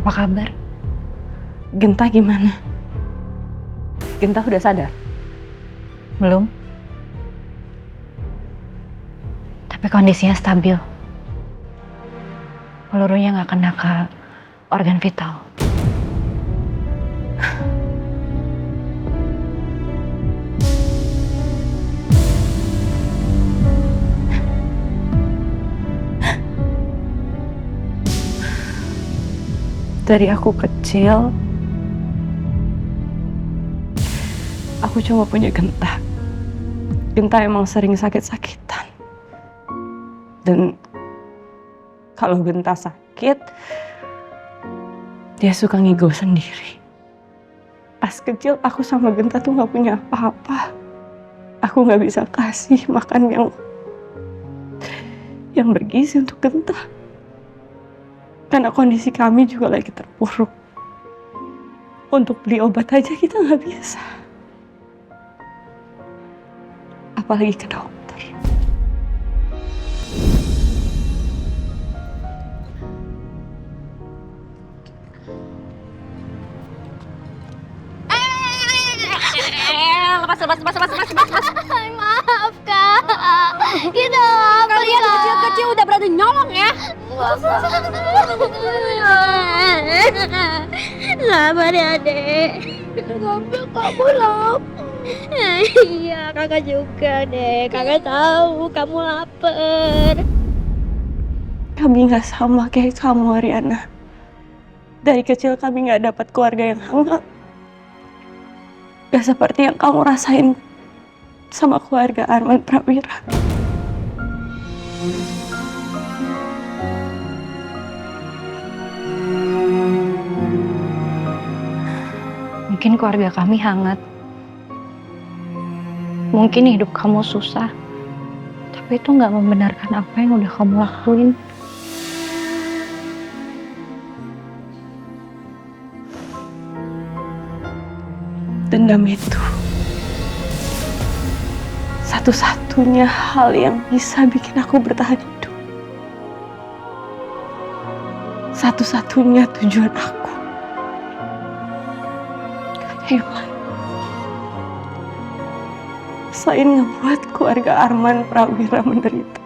Apa kabar? Genta gimana? Genta udah sadar? Belum. Tapi kondisinya stabil. Pelurunya nggak kena ke organ vital. Dari aku kecil, aku cuma punya Genta. Genta emang sering sakit-sakitan. Dan kalau Genta sakit, dia suka ngigo sendiri. Pas kecil aku sama Genta tuh gak punya apa-apa. Aku gak bisa kasih makan yang bergizi untuk Genta. Karena kondisi kami juga lagi terpuruk. Untuk beli obat aja kita gak bisa. Apalagi ke dokter. Lepas. Maaf, Kak. Gitu, kalian kecil-kecil udah berani nyolong ya? Sabar ya, Dek. Ngambil kamu lapar. Iya, kakak juga, Dek. Kakak tahu kamu lapar. Kami gak sama kayak kamu, Ariana. Dari kecil kami gak dapat keluarga yang hangat. Gak seperti yang kamu rasain sama keluarga Arman Prawira. Mungkin keluarga kami hangat. Mungkin hidup kamu susah. Tapi itu nggak membenarkan apa yang udah kamu lakuin. Dendam itu satu-satunya hal yang bisa bikin aku bertahan hidup. Satu-satunya tujuan aku. Gak ada yang lain. Selain ngebuat keluarga Arman Prawira menderita.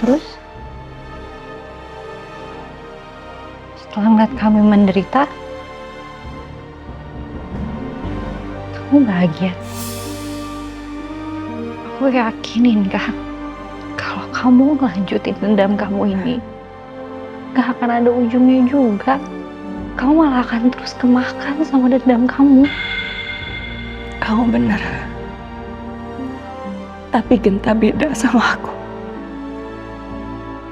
Terus? Setelah ngeliat kami menderita, kamu bahagia. Aku yakinin, Kak, kalau kamu ngelanjutin dendam kamu ini, gak akan ada ujungnya juga. Kamu malah akan terus kemakan sama dendam kamu. Kamu benar. Tapi Genta beda sama aku.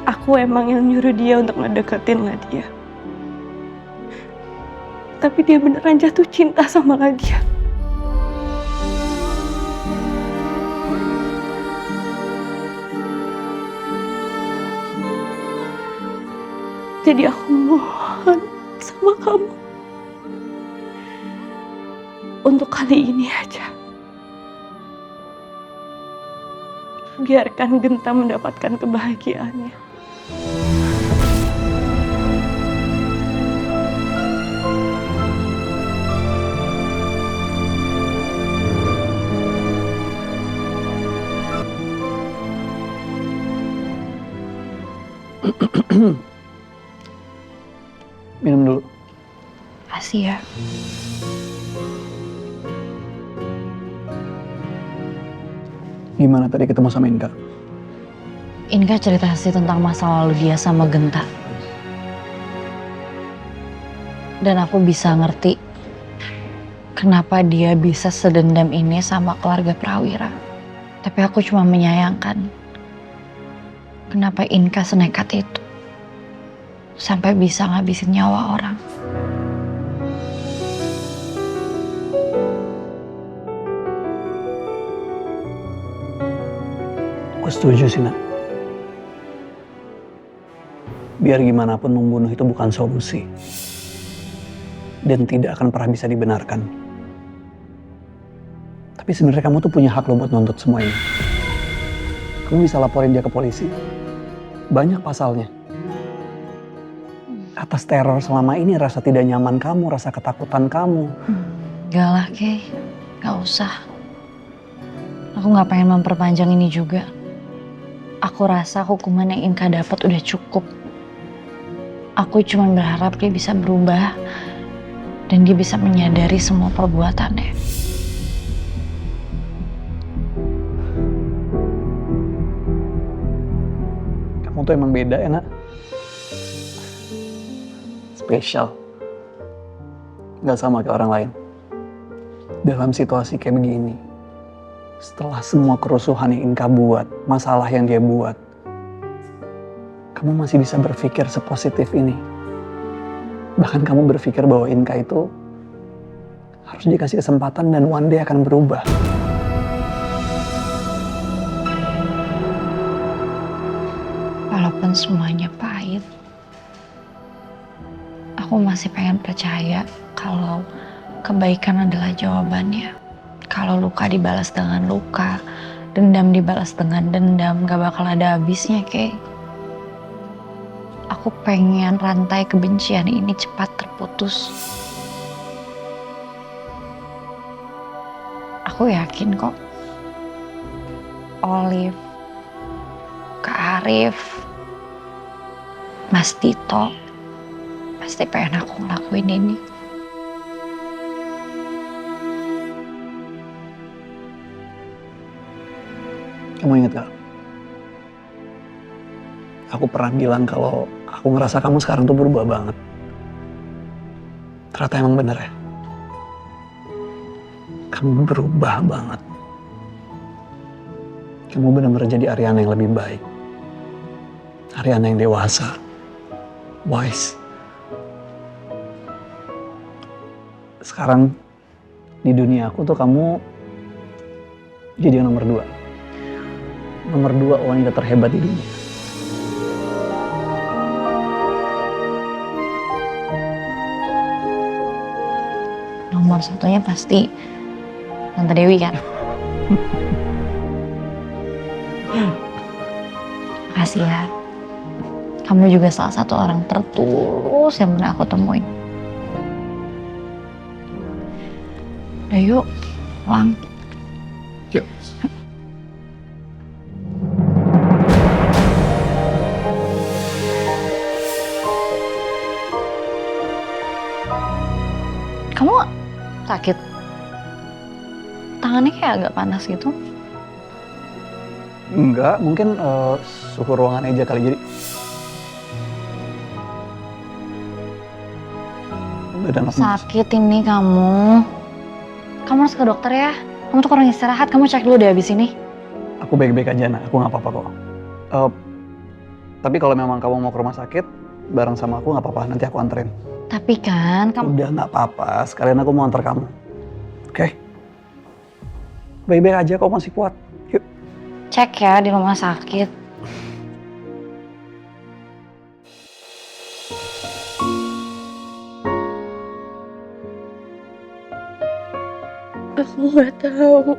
Aku emang yang nyuruh dia untuk ngedeketin Nadia. Tapi dia beneran jatuh cinta sama Nadia. Jadi aku mohon sama kamu. Untuk kali ini aja. Biarkan Genta mendapatkan kebahagiaannya. Minum dulu. Kasih ya. Gimana tadi ketemu sama Inka? Inka cerita sih tentang masa lalu dia sama Genta. Dan aku bisa ngerti kenapa dia bisa sedendam ini sama keluarga Prawira. Tapi aku cuma menyayangkan kenapa Inka senekat itu sampai bisa ngabisin nyawa orang. Aku setuju sih, Nak. Biar gimana pun membunuh itu bukan solusi. Dan tidak akan pernah bisa dibenarkan. Tapi sebenarnya kamu tuh punya hak loh buat nuntut semua ini. Kamu bisa laporin dia ke polisi. Banyak pasalnya. Atas teror selama ini, rasa tidak nyaman kamu, rasa ketakutan kamu. Gak lah, Kay. Gak usah. Aku gak pengen memperpanjang ini juga. Aku rasa hukuman yang Inka dapat udah cukup. Aku cuma berharap dia bisa berubah. Dan dia bisa menyadari semua perbuatannya. Kamu tuh emang beda ya, Nak? Spesial. Gak sama kayak orang lain. Dalam situasi kayak begini, setelah semua kerusuhan yang Inka buat, masalah yang dia buat, kamu masih bisa berpikir sepositif ini. Bahkan kamu berpikir bahwa Inka itu harus dikasih kesempatan dan one day akan berubah. Walaupun semuanya pahit, aku masih pengen percaya kalau kebaikan adalah jawabannya. Kalau luka dibalas dengan luka, dendam dibalas dengan dendam, gak bakal ada habisnya, Kay. Aku pengen rantai kebencian ini cepat terputus. Aku yakin kok, Olive, Kak Arif, Mas Tito pasti pengen aku ngelakuin ini. Kamu ingat gak? Aku pernah bilang kalau aku ngerasa kamu sekarang tuh berubah banget. Ternyata emang bener ya. Kamu berubah banget. Kamu benar-benar jadi Ariana yang lebih baik. Ariana yang dewasa. Wise. Sekarang di dunia aku tuh kamu jadi yang nomor 2. Nomor 2 wanita terhebat di dunia. Nomor satunya pasti Tante Dewi kan? Makasih ya. Kamu juga salah satu orang tertulus yang pernah aku temuin. Udah yuk, pulang. Yuk. Kamu sakit? Tangannya kayak agak panas gitu. Enggak, mungkin suhu ruangan aja kali jadi. Badan aku Sakit ini kamu. Kamu harus ke dokter ya. Kamu tuh kurang istirahat, kamu cek dulu deh abis ini. Aku baik-baik aja, Nak. Aku nggak apa-apa kok. Tapi kalau memang kamu mau ke rumah sakit, bareng sama aku nggak apa-apa. Nanti aku anterin. Tapi kan kamu... Udah nggak apa-apa. Sekalian aku mau antar kamu. Oke? Baik-baik aja kok, masih kuat. Yuk. Cek ya di rumah sakit. Aku nggak tahu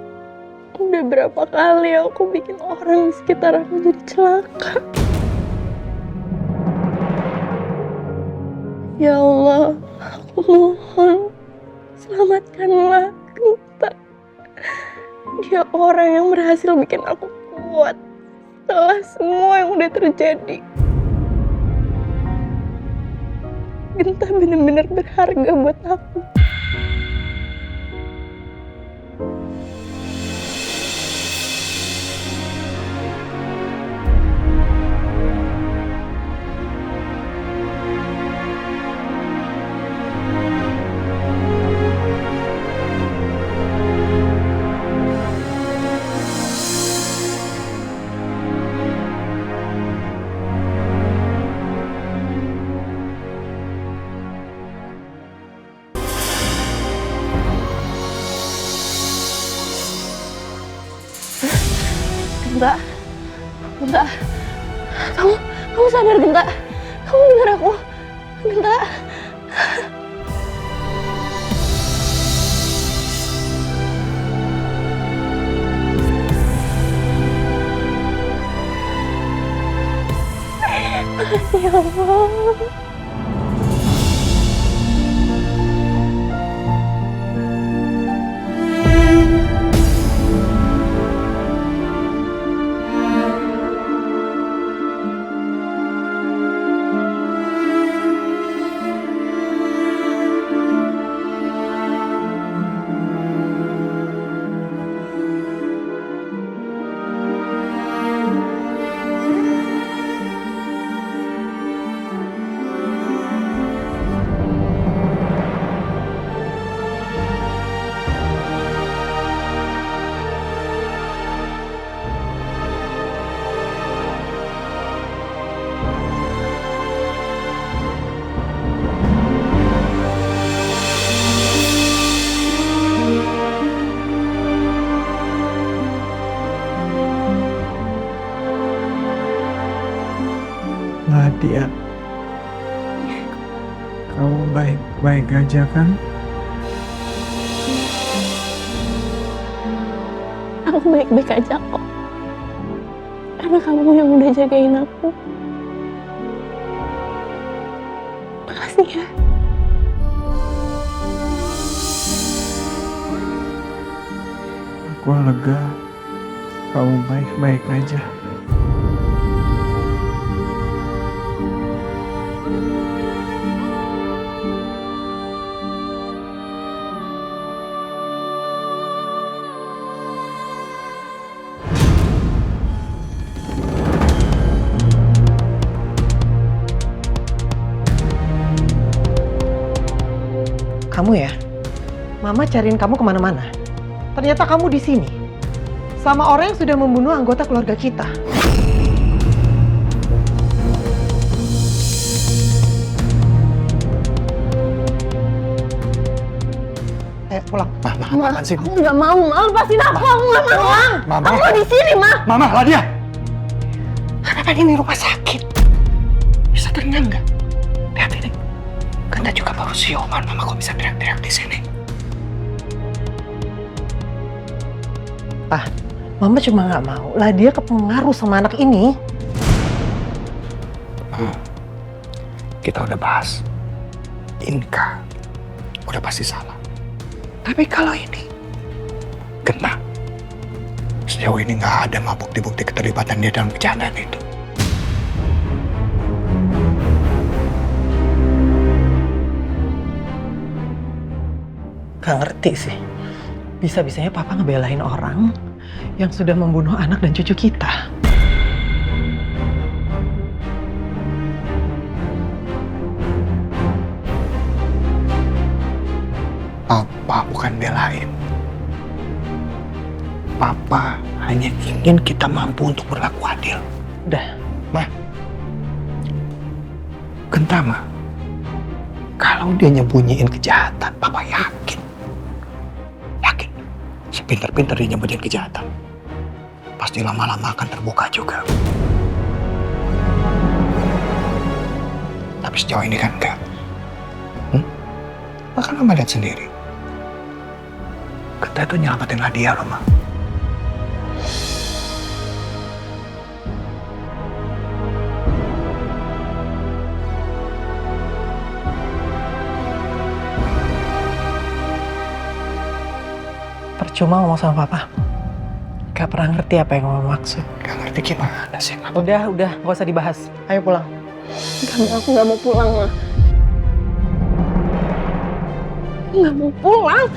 udah berapa kali aku bikin orang di sekitar aku jadi celaka. Ya Allah, aku mohon selamatkanlah Genta. Dia orang yang berhasil bikin aku kuat setelah semua yang udah terjadi. Genta benar-benar berharga buat aku. Genta, Genta, kamu sadar Genta? Kamu dengar aku, Genta? Makasih ya Allah. Nadia, kamu baik-baik aja kan? Aku baik-baik aja kok. Karena kamu yang udah jagain aku. Makasih ya. Aku lega, kamu baik-baik aja. Kamu ya? Mama cariin kamu kemana-mana. Ternyata kamu di sini. Sama orang yang sudah membunuh anggota keluarga kita. Ayo pulang. Mama, apaan sih? Aku nggak mau, Ma. Lepasin aku. Aku nggak mau. Mama. Aku di sini, Ma. Mama, Ladia! Karena kan ini rumah sakit. Bisa tenang nggak? Lihat ini. Kita juga baru siuman. Mama kok bisa teriak-teriak di sini? Mama cuma nggak mau Ladia kepengaruh sama anak ini. Kita udah bahas. Inka udah pasti salah. Tapi kalau ini, Kena. Sejauh ini nggak ada bukti-bukti keterlibatan dia dalam kejahatan itu. gak ngerti sih. Bisa-bisanya Papa ngebelain orang yang sudah membunuh anak dan cucu kita. Papa bukan belain. Papa hanya ingin kita mampu untuk berlaku adil. Udah. Genta, Ma. Kalau dia nyembunyiin kejahatan, Papa yakin. Yakin. Sepintar-pintar dia nyembunyiin kejahatan. Pasti lama-lama akan terbuka juga. Tapi sejauh ini kan enggak. Bahkan Mama lihat sendiri. Genta itu nyelamatin Nadia loh, Ma. Percuma ngomong sama Papa. Gak pernah ngerti apa yang Mama maksud. Gak ngerti gimana sih, Ma? Udah, gak usah dibahas. Ayo pulang. Aku nggak mau pulang, Ma. Nggak mau pulang.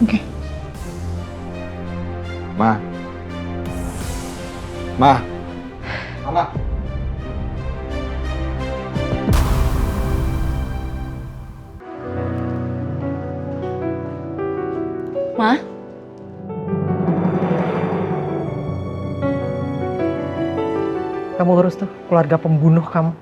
Oke. Ma. Ma. Mama. Ma? Kamu urus tuh keluarga pembunuh kamu.